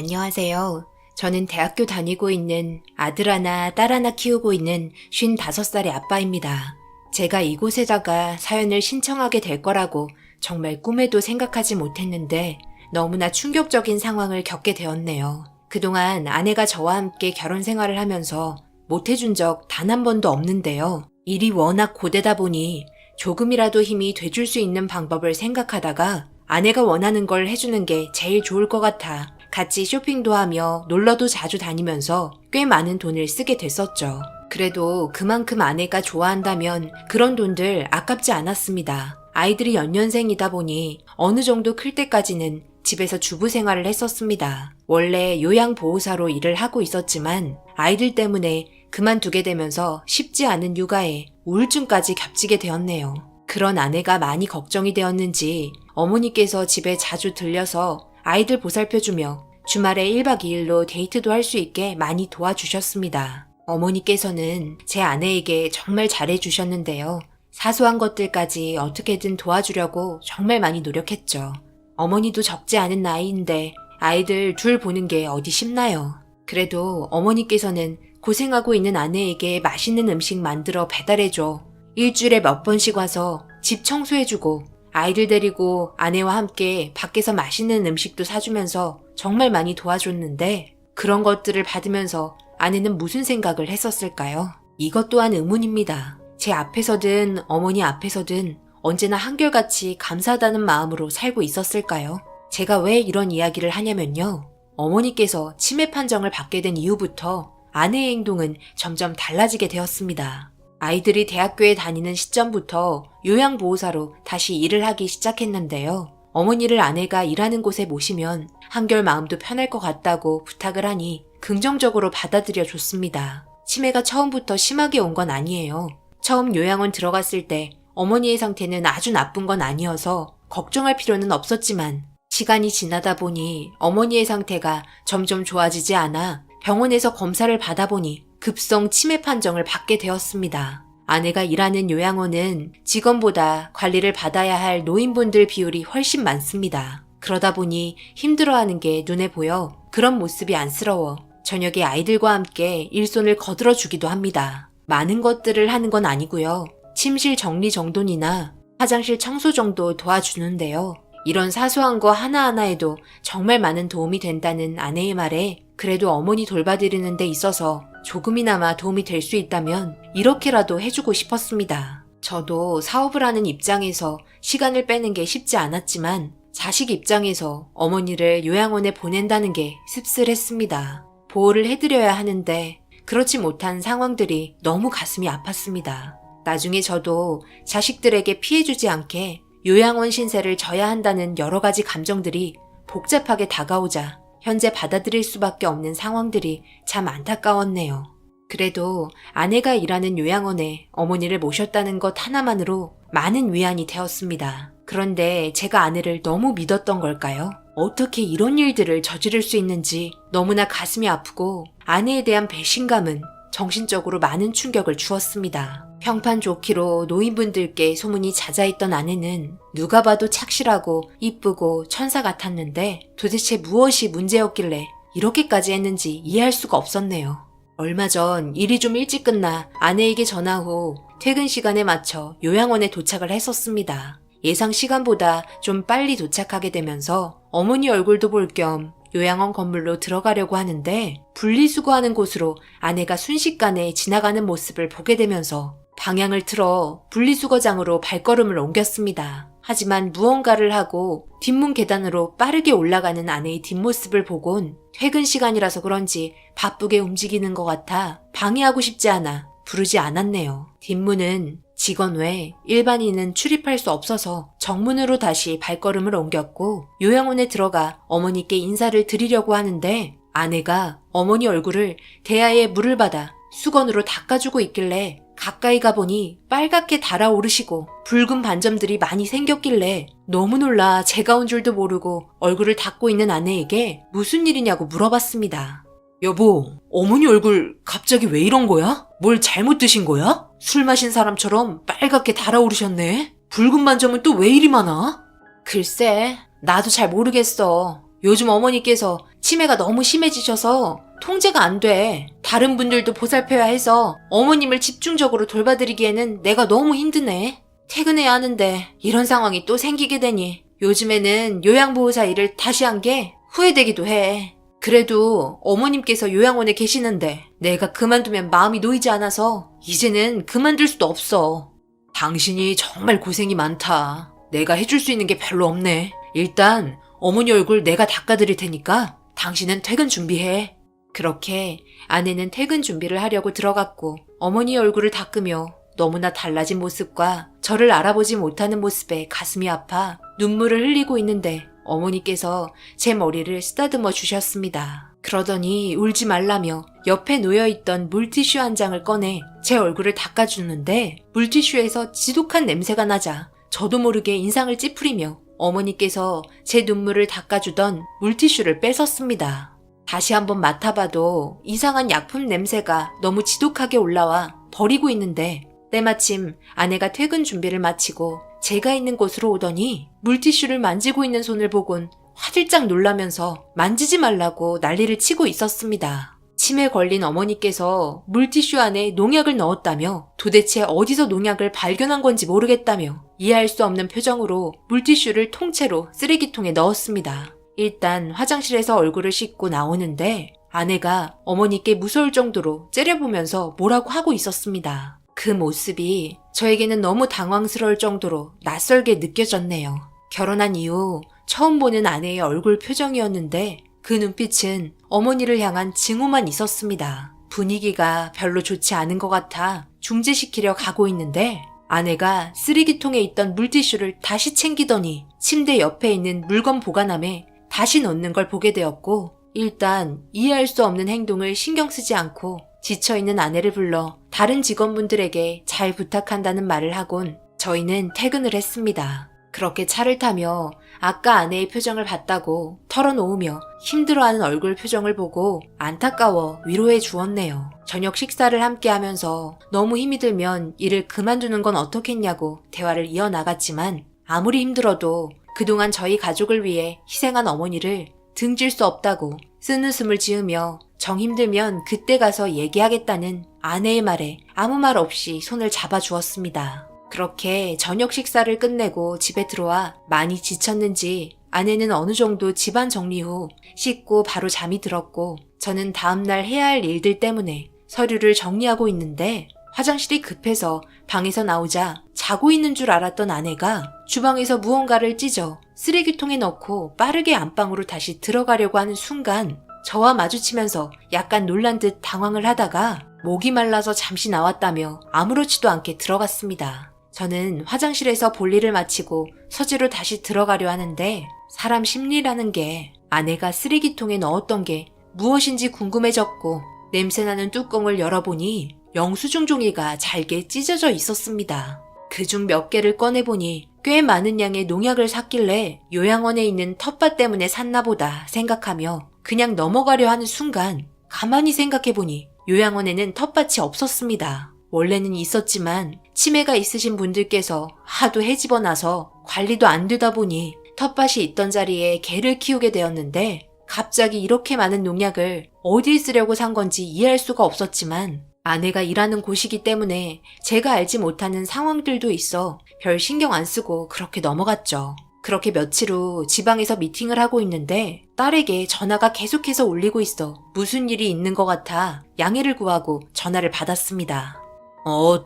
안녕하세요. 저는 대학교 다니고 있는 아들 하나, 딸 하나 키우고 있는 55살의 아빠입니다. 제가 이곳에다가 사연을 신청하게 될 거라고 정말 꿈에도 생각하지 못했는데 너무나 충격적인 상황을 겪게 되었네요. 그동안 아내가 저와 함께 결혼 생활을 하면서 못해준 적 단 한 번도 없는데요. 일이 워낙 고되다 보니 조금이라도 힘이 돼줄 수 있는 방법을 생각하다가 아내가 원하는 걸 해주는 게 제일 좋을 것 같아 같이 쇼핑도 하며 놀러도 자주 다니면서 꽤 많은 돈을 쓰게 됐었죠. 그래도 그만큼 아내가 좋아한다면 그런 돈들 아깝지 않았습니다. 아이들이 연년생이다 보니 어느 정도 클 때까지는 집에서 주부 생활을 했었습니다. 원래 요양보호사로 일을 하고 있었지만 아이들 때문에 그만두게 되면서 쉽지 않은 육아에 우울증까지 겹치게 되었네요. 그런 아내가 많이 걱정이 되었는지 어머니께서 집에 자주 들려서 아이들 보살펴주며 주말에 1박 2일로 데이트도 할 수 있게 많이 도와주셨습니다. 어머니께서는 제 아내에게 정말 잘해주셨는데요. 사소한 것들까지 어떻게든 도와주려고 정말 많이 노력했죠. 어머니도 적지 않은 나이인데 아이들 둘 보는 게 어디 쉽나요? 그래도 어머니께서는 고생하고 있는 아내에게 맛있는 음식 만들어 배달해줘. 일주일에 몇 번씩 와서 집 청소해주고 아이들 데리고 아내와 함께 밖에서 맛있는 음식도 사주면서 정말 많이 도와줬는데 그런 것들을 받으면서 아내는 무슨 생각을 했었을까요? 이것 또한 의문입니다. 제 앞에서든 어머니 앞에서든 언제나 한결같이 감사하다는 마음으로 살고 있었을까요? 제가 왜 이런 이야기를 하냐면요. 어머니께서 치매 판정을 받게 된 이후부터 아내의 행동은 점점 달라지게 되었습니다. 아이들이 대학교에 다니는 시점부터 요양보호사로 다시 일을 하기 시작했는데요. 어머니를 아내가 일하는 곳에 모시면 한결 마음도 편할 것 같다고 부탁을 하니 긍정적으로 받아들여 줬습니다. 치매가 처음부터 심하게 온 건 아니에요. 처음 요양원 들어갔을 때 어머니의 상태는 아주 나쁜 건 아니어서 걱정할 필요는 없었지만 시간이 지나다 보니 어머니의 상태가 점점 좋아지지 않아 병원에서 검사를 받아보니 급성 치매 판정을 받게 되었습니다. 아내가 일하는 요양원은 직원보다 관리를 받아야 할 노인분들 비율이 훨씬 많습니다. 그러다 보니 힘들어하는 게 눈에 보여 그런 모습이 안쓰러워 저녁에 아이들과 함께 일손을 거들어 주기도 합니다. 많은 것들을 하는 건 아니고요. 침실 정리 정돈이나 화장실 청소 정도 도와주는데요. 이런 사소한 거 하나하나에도 정말 많은 도움이 된다는 아내의 말에 그래도 어머니 돌봐드리는 데 있어서 조금이나마 도움이 될 수 있다면 이렇게라도 해주고 싶었습니다. 저도 사업을 하는 입장에서 시간을 빼는 게 쉽지 않았지만 자식 입장에서 어머니를 요양원에 보낸다는 게 씁쓸했습니다. 보호를 해드려야 하는데 그렇지 못한 상황들이 너무 가슴이 아팠습니다. 나중에 저도 자식들에게 피해주지 않게 요양원 신세를 져야 한다는 여러 가지 감정들이 복잡하게 다가오자 현재 받아들일 수밖에 없는 상황들이 참 안타까웠네요. 그래도 아내가 일하는 요양원에 어머니를 모셨다는 것 하나만으로 많은 위안이 되었습니다. 그런데 제가 아내를 너무 믿었던 걸까요? 어떻게 이런 일들을 저지를 수 있는지 너무나 가슴이 아프고 아내에 대한 배신감은 정신적으로 많은 충격을 주었습니다. 평판 좋기로 노인분들께 소문이 잦아있던 아내는 누가 봐도 착실하고 이쁘고 천사 같았는데 도대체 무엇이 문제였길래 이렇게까지 했는지 이해할 수가 없었네요. 얼마 전 일이 좀 일찍 끝나 아내에게 전화 후 퇴근 시간에 맞춰 요양원에 도착을 했었습니다. 예상 시간보다 좀 빨리 도착하게 되면서 어머니 얼굴도 볼 겸 요양원 건물로 들어가려고 하는데 분리수거하는 곳으로 아내가 순식간에 지나가는 모습을 보게 되면서 방향을 틀어 분리수거장으로 발걸음을 옮겼습니다. 하지만 무언가를 하고 뒷문 계단으로 빠르게 올라가는 아내의 뒷모습을 보곤 퇴근 시간이라서 그런지 바쁘게 움직이는 것 같아 방해하고 싶지 않아 부르지 않았네요. 뒷문은 직원 외 일반인은 출입할 수 없어서 정문으로 다시 발걸음을 옮겼고 요양원에 들어가 어머니께 인사를 드리려고 하는데 아내가 어머니 얼굴을 대야에 물을 받아 수건으로 닦아주고 있길래 가까이 가보니 빨갛게 달아오르시고 붉은 반점들이 많이 생겼길래 너무 놀라 제가 온 줄도 모르고 얼굴을 닦고 있는 아내에게 무슨 일이냐고 물어봤습니다. 여보, 어머니 얼굴 갑자기 왜 이런 거야? 뭘 잘못 드신 거야? 술 마신 사람처럼 빨갛게 달아오르셨네? 붉은 반점은 또 왜 이리 많아? 글쎄, 나도 잘 모르겠어. 요즘 어머니께서 치매가 너무 심해지셔서 통제가 안 돼. 다른 분들도 보살펴야 해서 어머님을 집중적으로 돌봐드리기에는 내가 너무 힘드네. 퇴근해야 하는데 이런 상황이 또 생기게 되니 요즘에는 요양보호사 일을 다시 한 게 후회되기도 해. 그래도 어머님께서 요양원에 계시는데 내가 그만두면 마음이 놓이지 않아서 이제는 그만둘 수도 없어. 당신이 정말 고생이 많다. 내가 해줄 수 있는 게 별로 없네. 일단 어머니 얼굴 내가 닦아드릴 테니까 당신은 퇴근 준비해. 그렇게 아내는 퇴근 준비를 하려고 들어갔고 어머니 얼굴을 닦으며 너무나 달라진 모습과 저를 알아보지 못하는 모습에 가슴이 아파 눈물을 흘리고 있는데 어머니께서 제 머리를 쓰다듬어 주셨습니다. 그러더니 울지 말라며 옆에 놓여있던 물티슈 한 장을 꺼내 제 얼굴을 닦아주는데 물티슈에서 지독한 냄새가 나자 저도 모르게 인상을 찌푸리며 어머니께서 제 눈물을 닦아주던 물티슈를 뺏었습니다. 다시 한번 맡아봐도 이상한 약품 냄새가 너무 지독하게 올라와 버리고 있는데 때마침 아내가 퇴근 준비를 마치고 제가 있는 곳으로 오더니 물티슈를 만지고 있는 손을 보곤 화들짝 놀라면서 만지지 말라고 난리를 치고 있었습니다. 침에 걸린 어머니께서 물티슈 안에 농약을 넣었다며 도대체 어디서 농약을 발견한 건지 모르겠다며 이해할 수 없는 표정으로 물티슈를 통째로 쓰레기통에 넣었습니다. 일단 화장실에서 얼굴을 씻고 나오는데 아내가 어머니께 무서울 정도로 째려보면서 뭐라고 하고 있었습니다. 그 모습이 저에게는 너무 당황스러울 정도로 낯설게 느껴졌네요. 결혼한 이후 처음 보는 아내의 얼굴 표정이었는데 그 눈빛은 어머니를 향한 증오만 있었습니다. 분위기가 별로 좋지 않은 것 같아 중재시키려 가고 있는데 아내가 쓰레기통에 있던 물티슈를 다시 챙기더니 침대 옆에 있는 물건 보관함에 다시 넣는 걸 보게 되었고 일단 이해할 수 없는 행동을 신경 쓰지 않고 지쳐있는 아내를 불러 다른 직원분들에게 잘 부탁한다는 말을 하곤 저희는 퇴근을 했습니다. 그렇게 차를 타며 아까 아내의 표정을 봤다고 털어놓으며 힘들어하는 얼굴 표정을 보고 안타까워 위로해 주었네요. 저녁 식사를 함께 하면서 너무 힘이 들면 일을 그만두는 건 어떻겠냐고 대화를 이어나갔지만 아무리 힘들어도 그동안 저희 가족을 위해 희생한 어머니를 등질 수 없다고 쓴웃음을 지으며 정 힘들면 그때 가서 얘기하겠다는 아내의 말에 아무 말 없이 손을 잡아주었습니다. 그렇게 저녁 식사를 끝내고 집에 들어와 많이 지쳤는지 아내는 어느 정도 집안 정리 후 씻고 바로 잠이 들었고 저는 다음날 해야 할 일들 때문에 서류를 정리하고 있는데 화장실이 급해서 방에서 나오자 자고 있는 줄 알았던 아내가 주방에서 무언가를 찢어 쓰레기통에 넣고 빠르게 안방으로 다시 들어가려고 하는 순간 저와 마주치면서 약간 놀란 듯 당황을 하다가 목이 말라서 잠시 나왔다며 아무렇지도 않게 들어갔습니다. 저는 화장실에서 볼일을 마치고 서재로 다시 들어가려 하는데 사람 심리라는 게 아내가 쓰레기통에 넣었던 게 무엇인지 궁금해졌고 냄새나는 뚜껑을 열어보니 영수증 종이가 잘게 찢어져 있었습니다. 그중 몇 개를 꺼내보니 꽤 많은 양의 농약을 샀길래 요양원에 있는 텃밭 때문에 샀나 보다 생각하며 그냥 넘어가려 하는 순간 가만히 생각해보니 요양원에는 텃밭이 없었습니다. 원래는 있었지만 치매가 있으신 분들께서 하도 헤집어놔서 관리도 안 되다 보니 텃밭이 있던 자리에 개를 키우게 되었는데 갑자기 이렇게 많은 농약을 어디에 쓰려고 산 건지 이해할 수가 없었지만 아내가 일하는 곳이기 때문에 제가 알지 못하는 상황들도 있어 별 신경 안 쓰고 그렇게 넘어갔죠. 그렇게 며칠 후 지방에서 미팅을 하고 있는데 딸에게 전화가 계속해서 울리고 있어 무슨 일이 있는 것 같아 양해를 구하고 전화를 받았습니다.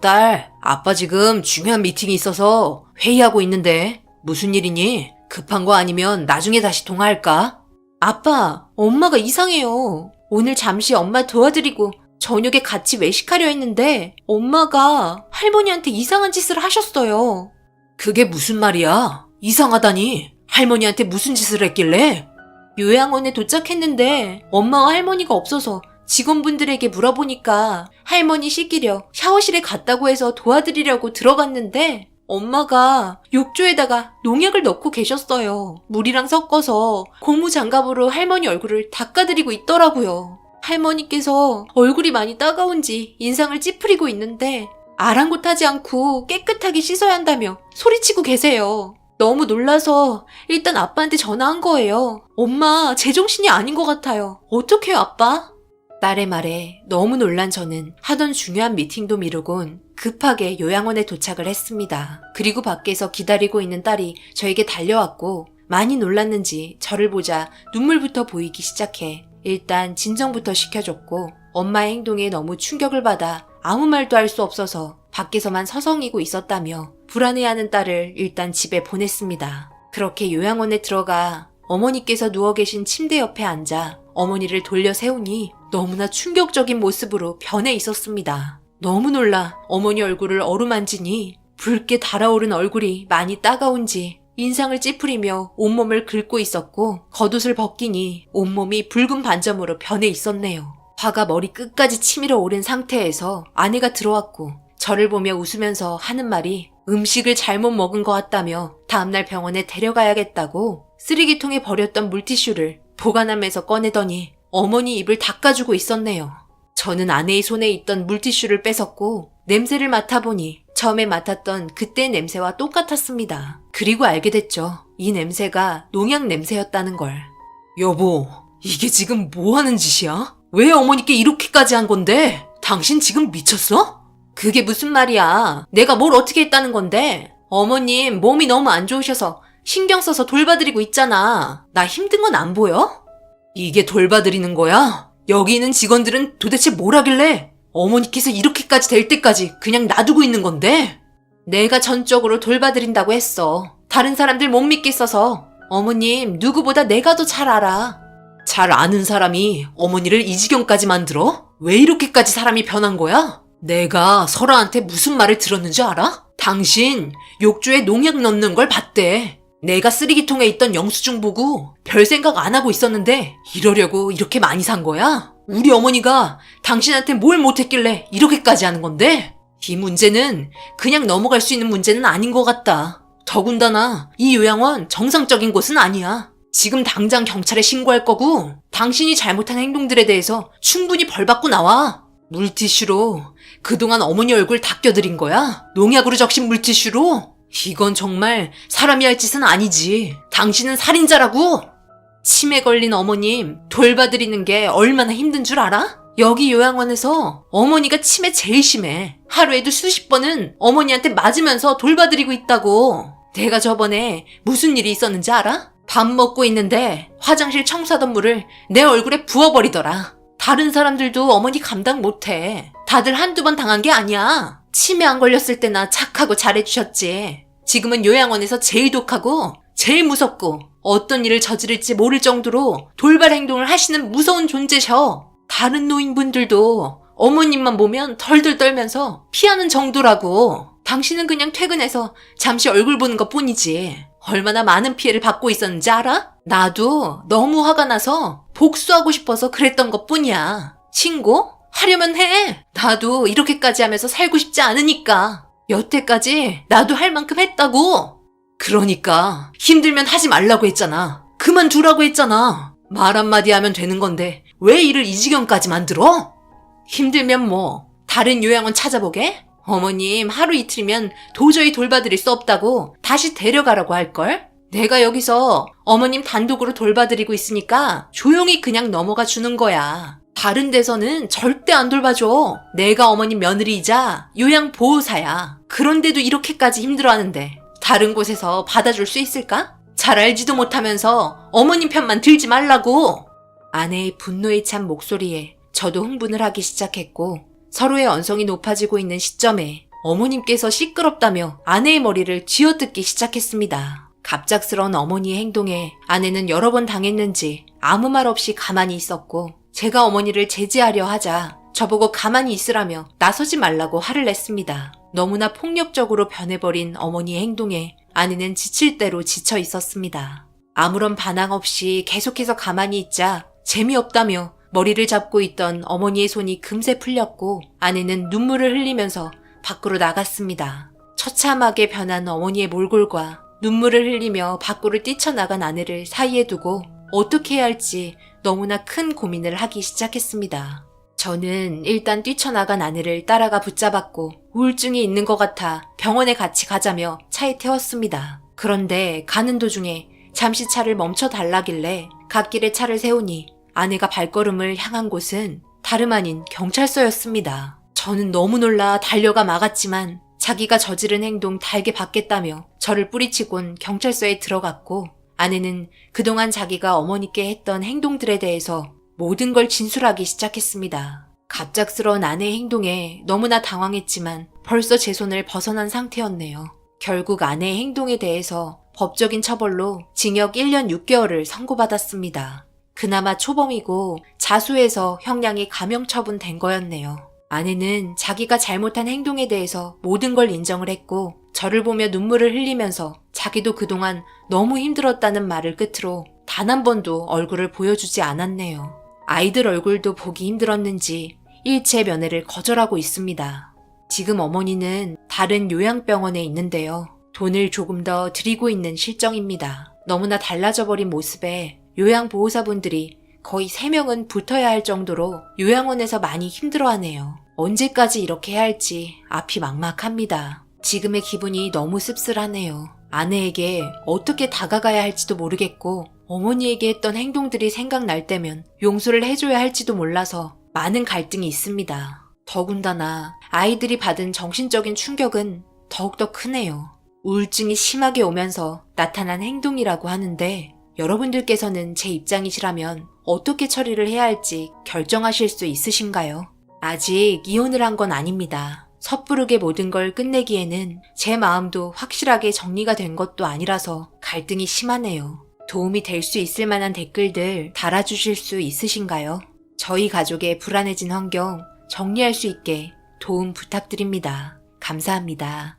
딸, 아빠 지금 중요한 미팅이 있어서 회의하고 있는데 무슨 일이니? 급한 거 아니면 나중에 다시 통화할까? 아빠, 엄마가 이상해요. 오늘 잠시 엄마 도와드리고 저녁에 같이 외식하려 했는데 엄마가 할머니한테 이상한 짓을 하셨어요. 그게 무슨 말이야? 이상하다니. 할머니한테 무슨 짓을 했길래? 요양원에 도착했는데 엄마와 할머니가 없어서 직원분들에게 물어보니까 할머니 씻기려 샤워실에 갔다고 해서 도와드리려고 들어갔는데 엄마가 욕조에다가 농약을 넣고 계셨어요. 물이랑 섞어서 고무장갑으로 할머니 얼굴을 닦아드리고 있더라고요. 할머니께서 얼굴이 많이 따가운지 인상을 찌푸리고 있는데 아랑곳하지 않고 깨끗하게 씻어야 한다며 소리치고 계세요. 너무 놀라서 일단 아빠한테 전화한 거예요. 엄마, 제정신이 아닌 것 같아요. 어떡해요, 아빠? 딸의 말에 너무 놀란 저는 하던 중요한 미팅도 미루곤 급하게 요양원에 도착을 했습니다. 그리고 밖에서 기다리고 있는 딸이 저에게 달려왔고 많이 놀랐는지 저를 보자 눈물부터 보이기 시작해 일단 진정부터 시켜줬고 엄마의 행동에 너무 충격을 받아 아무 말도 할 수 없어서 밖에서만 서성이고 있었다며 불안해하는 딸을 일단 집에 보냈습니다. 그렇게 요양원에 들어가 어머니께서 누워 계신 침대 옆에 앉아 어머니를 돌려 세우니 너무나 충격적인 모습으로 변해 있었습니다. 너무 놀라 어머니 얼굴을 어루만지니 붉게 달아오른 얼굴이 많이 따가운지 인상을 찌푸리며 온몸을 긁고 있었고 겉옷을 벗기니 온몸이 붉은 반점으로 변해 있었네요. 화가 머리 끝까지 치밀어 오른 상태에서 아내가 들어왔고 저를 보며 웃으면서 하는 말이 음식을 잘못 먹은 것 같다며 다음날 병원에 데려가야겠다고 쓰레기통에 버렸던 물티슈를 보관함에서 꺼내더니 어머니 입을 닦아주고 있었네요. 저는 아내의 손에 있던 물티슈를 뺏었고 냄새를 맡아보니 처음에 맡았던 그때의 냄새와 똑같았습니다. 그리고 알게 됐죠. 이 냄새가 농약 냄새였다는 걸. 여보, 이게 지금 뭐 하는 짓이야? 왜 어머니께 이렇게까지 한 건데? 당신 지금 미쳤어? 그게 무슨 말이야. 내가 뭘 어떻게 했다는 건데? 어머님 몸이 너무 안 좋으셔서 신경 써서 돌봐드리고 있잖아. 나 힘든 건 안 보여? 이게 돌봐드리는 거야? 여기 있는 직원들은 도대체 뭘 하길래 어머니께서 이렇게까지 될 때까지 그냥 놔두고 있는 건데? 내가 전적으로 돌봐드린다고 했어. 다른 사람들 못 믿겠어서. 어머님 누구보다 내가 더 잘 알아. 잘 아는 사람이 어머니를 이 지경까지 만들어? 왜 이렇게까지 사람이 변한 거야? 내가 설아한테 무슨 말을 들었는지 알아? 당신 욕조에 농약 넣는 걸 봤대. 내가 쓰레기통에 있던 영수증 보고 별 생각 안 하고 있었는데 이러려고 이렇게 많이 산 거야? 우리 어머니가 당신한테 뭘 못했길래 이렇게까지 하는 건데? 이 문제는 그냥 넘어갈 수 있는 문제는 아닌 것 같다. 더군다나 이 요양원 정상적인 곳은 아니야. 지금 당장 경찰에 신고할 거고 당신이 잘못한 행동들에 대해서 충분히 벌 받고 나와. 물티슈로 그동안 어머니 얼굴 닦여드린 거야? 농약으로 적신 물티슈로? 이건 정말 사람이 할 짓은 아니지. 당신은 살인자라고? 치매 걸린 어머님 돌봐드리는 게 얼마나 힘든 줄 알아? 여기 요양원에서 어머니가 치매 제일 심해. 하루에도 수십 번은 어머니한테 맞으면서 돌봐드리고 있다고. 내가 저번에 무슨 일이 있었는지 알아? 밥 먹고 있는데 화장실 청소하던 물을 내 얼굴에 부어버리더라. 다른 사람들도 어머니 감당 못해. 다들 한두 번 당한 게 아니야. 치매 안 걸렸을 때나 착하고 잘해주셨지. 지금은 요양원에서 제일 독하고 제일 무섭고 어떤 일을 저지를지 모를 정도로 돌발 행동을 하시는 무서운 존재셔. 다른 노인분들도 어머님만 보면 덜덜 떨면서 피하는 정도라고. 당신은 그냥 퇴근해서 잠시 얼굴 보는 것 뿐이지. 얼마나 많은 피해를 받고 있었는지 알아? 나도 너무 화가 나서 복수하고 싶어서 그랬던 것 뿐이야. 신고? 하려면 해. 나도 이렇게까지 하면서 살고 싶지 않으니까. 여태까지 나도 할 만큼 했다고. 그러니까 힘들면 하지 말라고 했잖아. 그만두라고 했잖아. 말 한마디 하면 되는 건데 왜 일을 이 지경까지 만들어? 힘들면 뭐 다른 요양원 찾아보게? 어머님 하루 이틀이면 도저히 돌봐드릴 수 없다고 다시 데려가라고 할걸? 내가 여기서 어머님 단독으로 돌봐드리고 있으니까 조용히 그냥 넘어가 주는 거야. 다른 데서는 절대 안 돌봐줘. 내가 어머님 며느리이자 요양보호사야. 그런데도 이렇게까지 힘들어하는데 다른 곳에서 받아줄 수 있을까? 잘 알지도 못하면서 어머님 편만 들지 말라고. 아내의 분노에 찬 목소리에 저도 흥분을 하기 시작했고 서로의 언성이 높아지고 있는 시점에 어머님께서 시끄럽다며 아내의 머리를 쥐어뜯기 시작했습니다. 갑작스러운 어머니의 행동에 아내는 여러 번 당했는지 아무 말 없이 가만히 있었고 제가 어머니를 제지하려 하자 저보고 가만히 있으라며 나서지 말라고 화를 냈습니다. 너무나 폭력적으로 변해버린 어머니의 행동에 아내는 지칠 대로 지쳐 있었습니다. 아무런 반항 없이 계속해서 가만히 있자 재미없다며 머리를 잡고 있던 어머니의 손이 금세 풀렸고 아내는 눈물을 흘리면서 밖으로 나갔습니다. 처참하게 변한 어머니의 몰골과 눈물을 흘리며 밖으로 뛰쳐나간 아내를 사이에 두고 어떻게 해야 할지 너무나 큰 고민을 하기 시작했습니다. 저는 일단 뛰쳐나간 아내를 따라가 붙잡았고 우울증이 있는 것 같아 병원에 같이 가자며 차에 태웠습니다. 그런데 가는 도중에 잠시 차를 멈춰 달라길래 갓길에 차를 세우니 아내가 발걸음을 향한 곳은 다름 아닌 경찰서였습니다. 저는 너무 놀라 달려가 막았지만 자기가 저지른 행동 달게 받겠다며 저를 뿌리치곤 경찰서에 들어갔고, 아내는 그동안 자기가 어머니께 했던 행동들에 대해서 모든 걸 진술하기 시작했습니다. 갑작스러운 아내의 행동에 너무나 당황했지만 벌써 제 손을 벗어난 상태였네요. 결국 아내의 행동에 대해서 법적인 처벌로 징역 1년 6개월을 선고받았습니다. 그나마 초범이고 자수해서 형량이 감형 처분된 거였네요. 아내는 자기가 잘못한 행동에 대해서 모든 걸 인정을 했고, 저를 보며 눈물을 흘리면서 자기도 그동안 너무 힘들었다는 말을 끝으로 단 한 번도 얼굴을 보여주지 않았네요. 아이들 얼굴도 보기 힘들었는지 일체 면회를 거절하고 있습니다. 지금 어머니는 다른 요양병원에 있는데요. 돈을 조금 더 드리고 있는 실정입니다. 너무나 달라져 버린 모습에 요양보호사분들이 거의 3명은 붙어야 할 정도로 요양원에서 많이 힘들어하네요. 언제까지 이렇게 해야 할지 앞이 막막합니다. 지금의 기분이 너무 씁쓸하네요. 아내에게 어떻게 다가가야 할지도 모르겠고, 어머니에게 했던 행동들이 생각날 때면 용서를 해줘야 할지도 몰라서 많은 갈등이 있습니다. 더군다나 아이들이 받은 정신적인 충격은 더욱더 크네요. 우울증이 심하게 오면서 나타난 행동이라고 하는데, 여러분들께서는 제 입장이시라면 어떻게 처리를 해야 할지 결정하실 수 있으신가요? 아직 이혼을 한 건 아닙니다. 섣부르게 모든 걸 끝내기에는 제 마음도 확실하게 정리가 된 것도 아니라서 갈등이 심하네요. 도움이 될 수 있을 만한 댓글들 달아주실 수 있으신가요? 저희 가족의 불안해진 환경 정리할 수 있게 도움 부탁드립니다. 감사합니다.